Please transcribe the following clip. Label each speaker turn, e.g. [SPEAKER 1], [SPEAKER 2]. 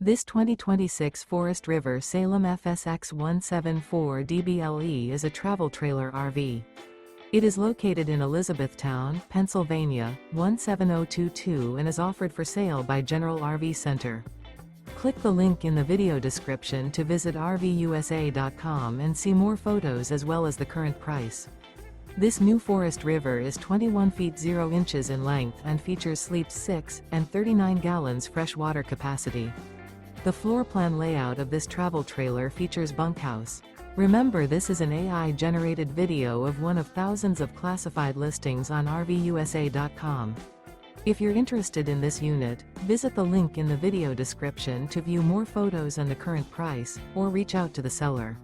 [SPEAKER 1] This 2026 Forest River Salem FSX 174 DBLE is a travel trailer RV. It is located in Elizabethtown, Pennsylvania, 17022 and is offered for sale by General RV Center. Click the link in the video description to visit RVUSA.com and see more photos as well as the current price. This new Forest River is 21 feet 0 inches in length and features sleeps 6 and 39 gallons fresh water capacity. The floor plan layout of this travel trailer features bunkhouse. Remember, this is an AI-generated video of one of thousands of classified listings on RVUSA.com. If you're interested in this unit, visit the link in the video description to view more photos and the current price, or reach out to the seller.